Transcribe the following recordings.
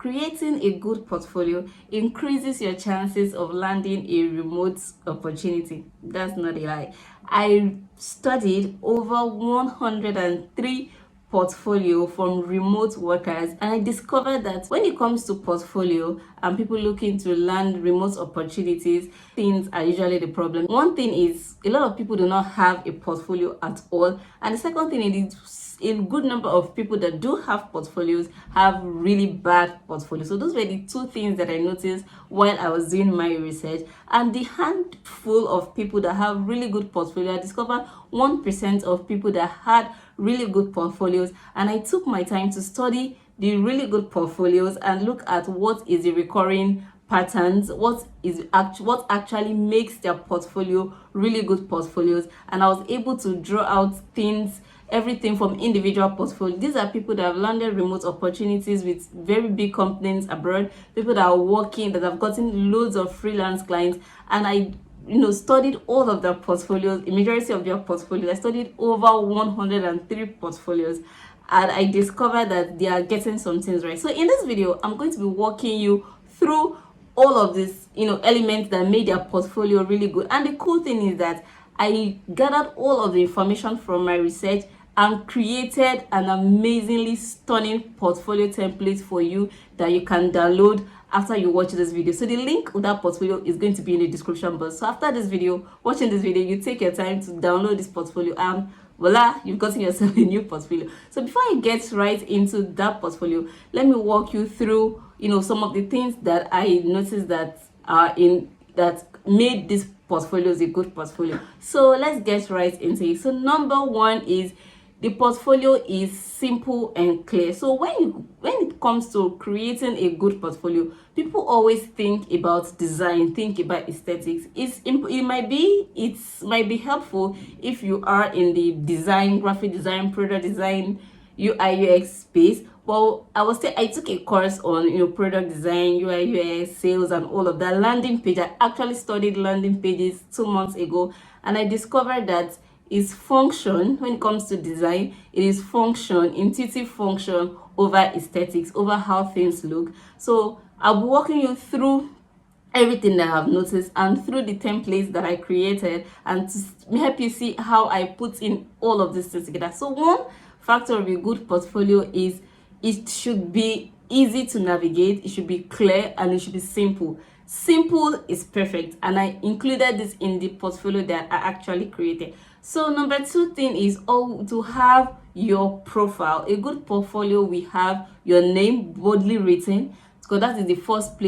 Creating a good portfolio increases your chances of landing a remote opportunity. That's not a lie. I studied over 103 portfolio from remote workers, and I discovered that when it comes to portfolio and people looking to land remote opportunities, things are usually the problem. One thing is a lot of people do not have a portfolio at all, and the second thing is a good number of people that do have portfolios have really bad portfolios. So those were the two things that I noticed while I was doing my research. And the handful of people that have really good portfolio, I discovered 1% of people that had really good portfolios, and I took my time to study the really good portfolios and look at what is the recurring patterns, what actually makes their portfolio really good portfolios. And I was able to draw out things, everything from individual portfolio. These are people that have landed remote opportunities with very big companies abroad, people that are working, that have gotten loads of freelance clients. And I studied all of their portfolios, a majority of their portfolios. I studied over 103 portfolios, and I discovered that they are getting some things right. So in this video, I'm going to be walking you through all of these elements that made their portfolio really good. And the cool thing is that I gathered all of the information from my research and created an amazingly stunning portfolio template for you that you can download after you watch this video. So the link of that portfolio is going to be in the description box. So after this video, watching this video, you take your time to download this portfolio, and voila, you've gotten yourself a new portfolio. So before I get right into that portfolio, let me walk you through some of the things that I noticed that made this portfolio a good portfolio. So let's get right into it. So number one is the portfolio is simple and clear. So when it comes to creating a good portfolio, people always think about design, think about aesthetics. It might be helpful if you are in the design, graphic design, product design, UI UX space. Well, I took a course on product design, UI UX, sales, and all of that. Landing page, I actually studied landing pages 2 months ago, and I discovered that is function. When it comes to design, it is function, intuitive function over aesthetics, over how things look. So I'll be walking you through everything that I've noticed and through the templates that I created, and to help you see how I put in all of these things together. So one factor of a good portfolio is it should be easy to navigate, it should be clear, and it should be simple. Simple is perfect, and I included this in the portfolio that I actually created. So number two thing is to have your profile. A good portfolio, we have your name boldly written, because that is the first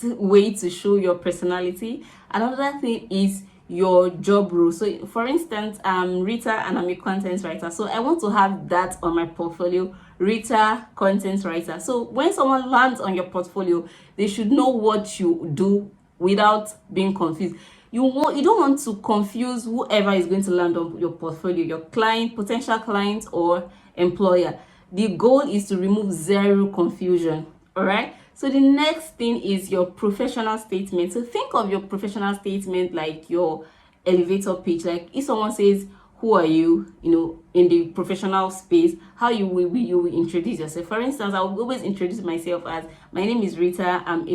way to show your personality. Another thing is your job role. So for instance, I'm Rita and I'm a content writer, so I want to have that on my portfolio, Rita, content writer. So when someone lands on your portfolio, they should know what you do without being confused. You don't want to confuse whoever is going to land on your portfolio, your client, potential client, or employer. The goal is to remove zero confusion. All right. So the next thing is your professional statement. So think of your professional statement like your elevator pitch. Like if someone says, who are you, in the professional space, how you will introduce yourself. For instance, I will always introduce myself as, my name is Rita. I'm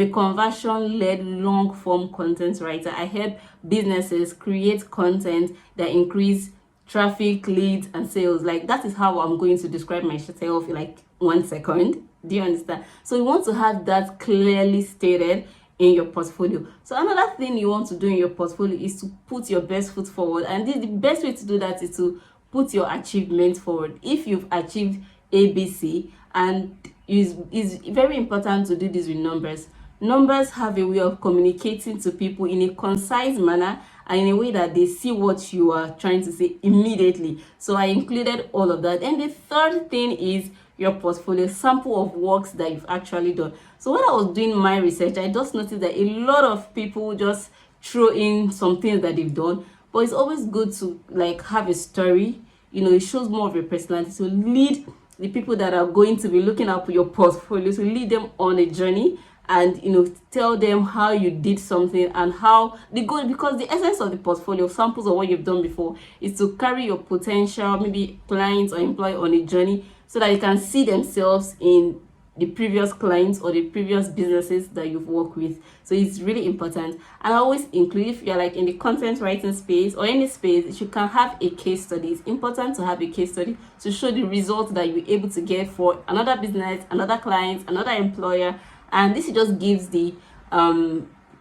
a conversion-led long-form content writer. I help businesses create content that increase traffic, leads, and sales. Like that is how I'm going to describe myself in like 1 second. Do you understand? So you want to have that clearly stated in your portfolio. So another thing you want to do in your portfolio is to put your best foot forward. And the best way to do that is to put your achievements forward. If you've achieved ABC, and it's very important to do this with numbers. Numbers have a way of communicating to people in a concise manner and in a way that they see what you are trying to say immediately. So I included all of that. And the third thing is your portfolio, sample of works that you've actually done. So when I was doing my research, I just noticed that a lot of people just throw in some things that they've done, but it's always good to like have a story. It shows more of your personality. So lead the people that are going to be looking up your portfolio, so lead them on a journey and tell them how you did something and how the goal, because the essence of the portfolio, samples of what you've done before, is to carry your potential maybe clients or employee on a journey so that you can see themselves in the previous clients or the previous businesses that you've worked with. So it's really important. And I always include, if you're like in the content writing space or any space, you can have a case study. It's important to have a case study to show the results that you're able to get for another business, another client, another employer. And this just gives the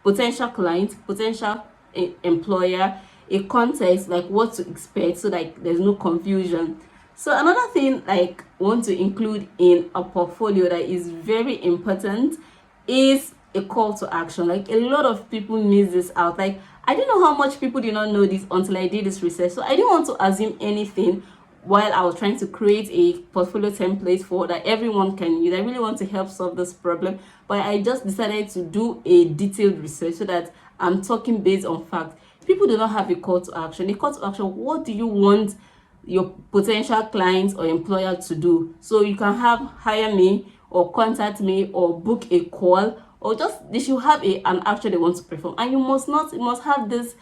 potential client, potential employer a context, like what to expect, so like there's no confusion. So another thing like want to include in a portfolio that is very important is a call to action. Like a lot of people miss this out. Like I didn't know how much people did not know this until I did this research. So I didn't want to assume anything while I was trying to create a portfolio template for that everyone can use. I really want to help solve this problem, but I just decided to do a detailed research so that I'm talking based on fact. People do not have a call to action. A call to action, what do you want your potential clients or employer to do? So you can have hire me or contact me or book a call, or just they should have an action they want to perform. And you must have this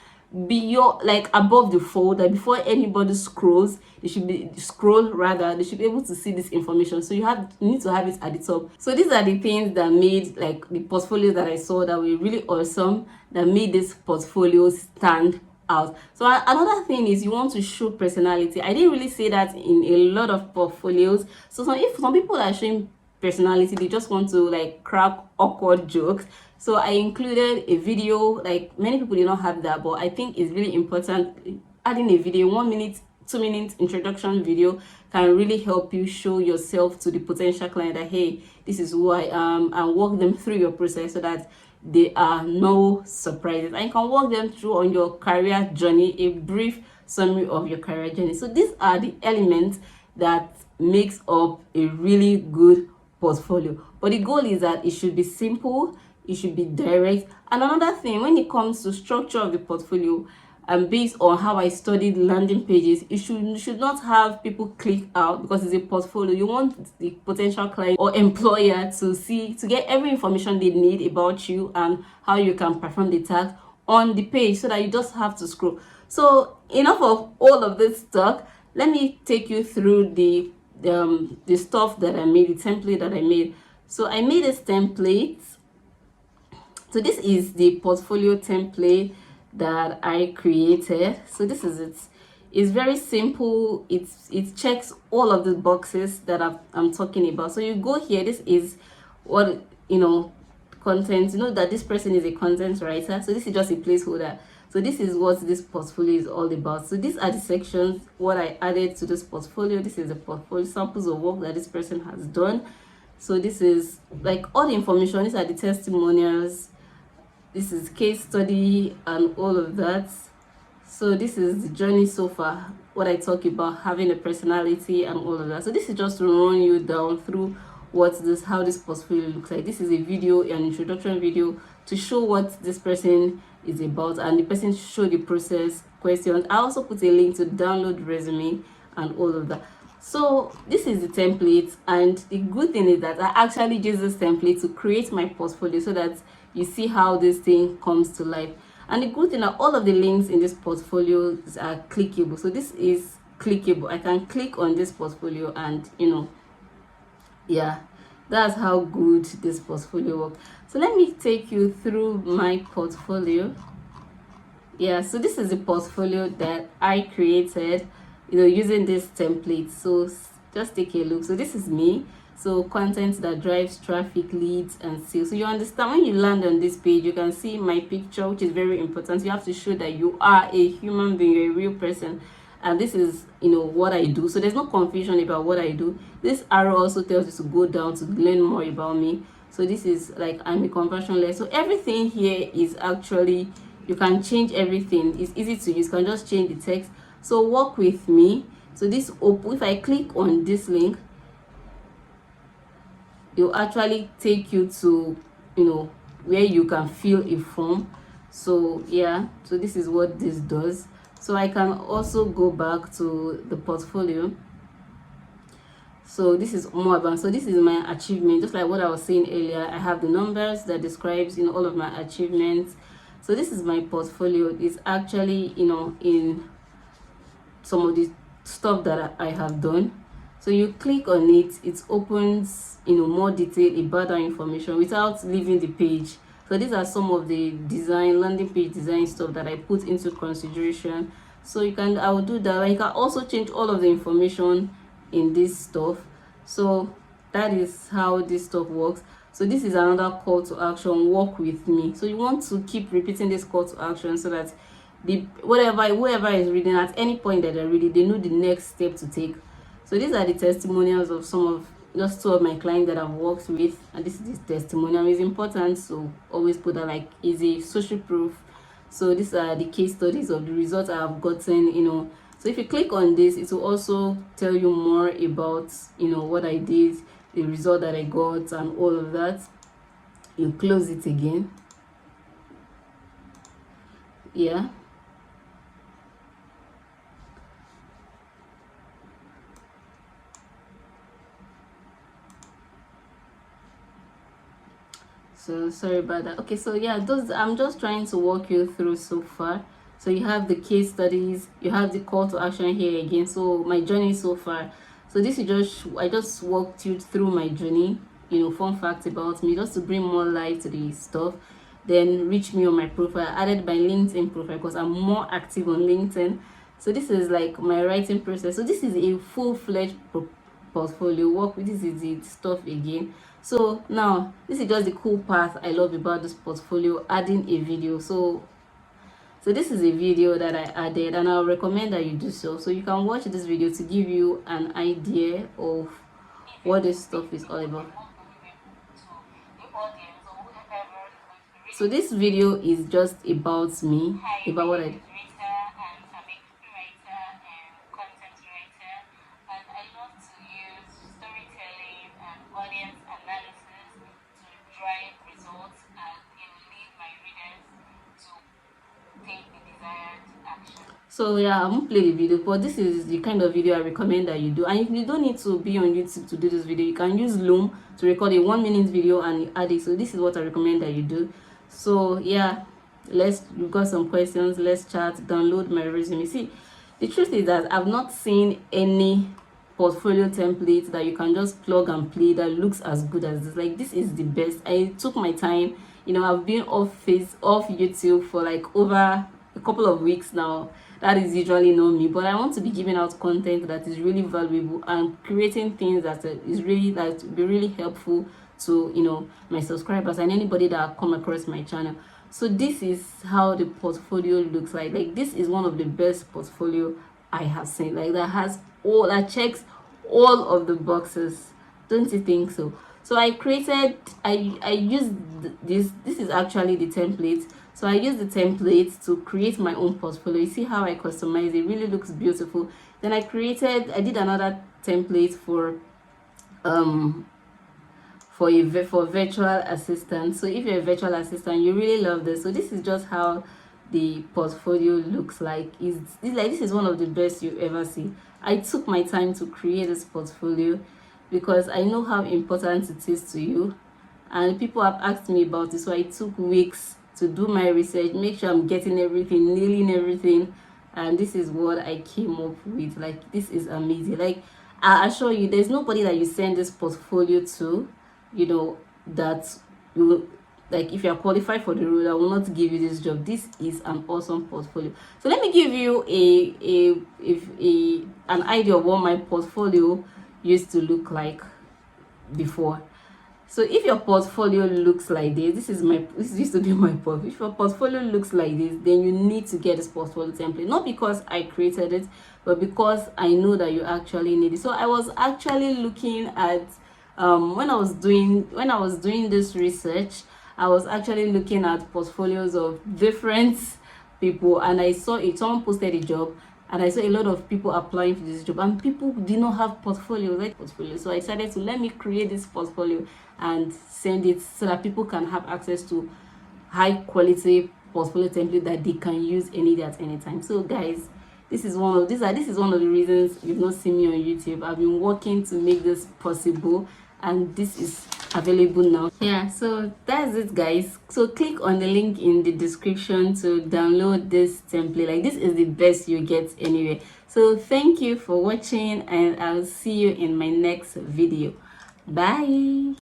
beyond, like above the fold, that before anybody scrolls, they should be able to see this information. So you need to have it at the top. So these are the things that made like the portfolio that I saw that were really awesome, that made this portfolio stand out. So another thing is you want to show personality. I didn't really say that in a lot of portfolios. So if some people are showing personality, they just want to like crack awkward jokes. So I included a video. Like many people do not have that, but I think it's really important. Adding a video, 1 minute, 2 minutes introduction video can really help you show yourself to the potential client that, hey, this is who I am, and walk them through your process so that there are no surprises. And you can walk them through on your career journey, a brief summary of your career journey. So these are the elements that makes up a really good portfolio. But the goal is that it should be simple, it should be direct. And another thing, when it comes to structure of the portfolio, and based on how I studied landing pages, you should not have people click out, because it's a portfolio. You want the potential client or employer to get every information they need about you and how you can perform the task on the page, so that you just have to scroll. So enough of all of this talk. Let me take you through the stuff that I made, the template that I made. So I made this template. So this is the portfolio template that I created. So this is it. It's very simple. It checks all of the boxes that I'm talking about. So you go here. This is what, content. You know that this person is a content writer. So this is just a placeholder. So this is what this portfolio is all about. So these are the sections what I added to this portfolio. This is the portfolio samples of work that this person has done. So this is like all the information. These are the testimonials. This is case study and all of that. So this is the journey so far, what I talk about, having a personality and all of that. So this is just to run you down through how this portfolio looks like. This is a video, an introduction video to show what this person is about, and the person show the process, questions. I also put a link to download resume and all of that. So this is the template, and the good thing is that I actually use this template to create my portfolio, so that you see how this thing comes to life. And the good thing that all of the links in this portfolio are clickable. So this is clickable. I can click on this portfolio and yeah, that's how good this portfolio works. So let me take you through my portfolio. Yeah, so this is the portfolio that I created using this template. So just take a look. So this is me. So content that drives traffic, leads, and sales. So you understand, when you land on this page, you can see my picture, which is very important. You have to show that you are a human being, you're a real person, and this is what I do. So there's no confusion about what I do. This arrow also tells you to go down to learn more about me. So this is like, I'm a conversion led. So everything here is actually, you can change everything. It's easy to use. You can just change the text. So work with me. So this if I click on this link, it'll actually take you to where you can fill a form. So yeah, so this is what this does. So I can also go back to the portfolio. So this is more about, so this is my achievement, just like what I was saying earlier. I have the numbers that describes all of my achievements. So this is my portfolio. It's actually in some of the stuff that I have done. So you click on it, it opens, you know, more detail about that information without leaving the page. So these are some of the design, landing page design stuff that I put into consideration. So you can, I will do that. You can also change all of the information in this stuff. So that is how this stuff works. So this is another call to action, work with me. So you want to keep repeating this call to action so that the whoever is reading, at any point that they're reading, they know the next step to take. So these are the testimonials of some of just two of my clients that I've worked with, and this is the testimonial. It's important, so always put that like easy social proof. So these are the case studies of the results I have gotten, you know. So if you click on this, it will also tell you more about, you know, what I did, the result that I got, and all of that. You close it again. Yeah. So sorry about that. Okay, so yeah, those, I'm just trying to walk you through so far. So you have the case studies, you have the call to action here again. So my journey so far, so this is just, I just walked you through my journey, you know, fun facts about me, just to bring more light to the stuff. Then reach me on my profile, added my LinkedIn profile because I'm more active on LinkedIn. So this is like my writing process. So this is a full-fledged portfolio work with. This is the stuff again. So now this is just the cool part I love about this portfolio, adding a video. So this is a video that I added, and I'll recommend that you do so. So you can watch this video to give you an idea of what this stuff is all about. So this video is just about me, about what I do. So yeah, I won't play the video, but this is the kind of video I recommend that you do. And you don't need to be on YouTube to do this video. You can use Loom to record a 1-minute video and add it. So this is what I recommend that you do. So yeah, we've got some questions. Let's chat. Download my resume. See, the truth is that I've not seen any portfolio template that you can just plug and play that looks as good as this. Like, this is the best. I took my time. You know, I've been off YouTube for like over a couple of weeks now. That is usually not me, but I want to be giving out content that is really valuable and creating things that is really, that will be really helpful to, you know, my subscribers and anybody that come across my channel. So this is how the portfolio looks like. Like, this is one of the best portfolio I have seen. Like, that checks all of the boxes. Don't you think so? So I used this is actually the template. So I use the template to create my own portfolio. You see how I customize it? Really looks beautiful. Then I did another template for virtual assistant. So if you're a virtual assistant, you really love this. So this is just how the portfolio looks like. This is one of the best you ever see. I took my time to create this portfolio because I know how important it is to you, and people have asked me about it. So I took weeks to do my research, make sure I'm getting everything, nailing everything, and this is what I came up with. Like, this is amazing. Like, I assure you, there's nobody that you send this portfolio to, you know, that will, like, if you're qualified for the role, I will not give you this job. This is an awesome portfolio. So let me give you an idea of what my portfolio used to look like before. So if your portfolio looks like this used to be my portfolio. If your portfolio looks like this, then you need to get this portfolio template. Not because I created it, but because I know that you actually need it. So I was actually looking at when I was doing this research, I was actually looking at portfolios of different people, and I saw someone posted a job, and I saw a lot of people applying for this job, and people did not have portfolio. So I decided to let me create this portfolio and send it so that people can have access to high quality portfolio template that they can use any day at any time. So guys, this is one of the reasons you've not seen me on YouTube. I've been working to make this possible, and this is available now. Yeah, so that's it, guys. So click on the link in the description to download this template. Like, this is the best you get anyway. So thank you for watching, and I'll see you in my next video. Bye.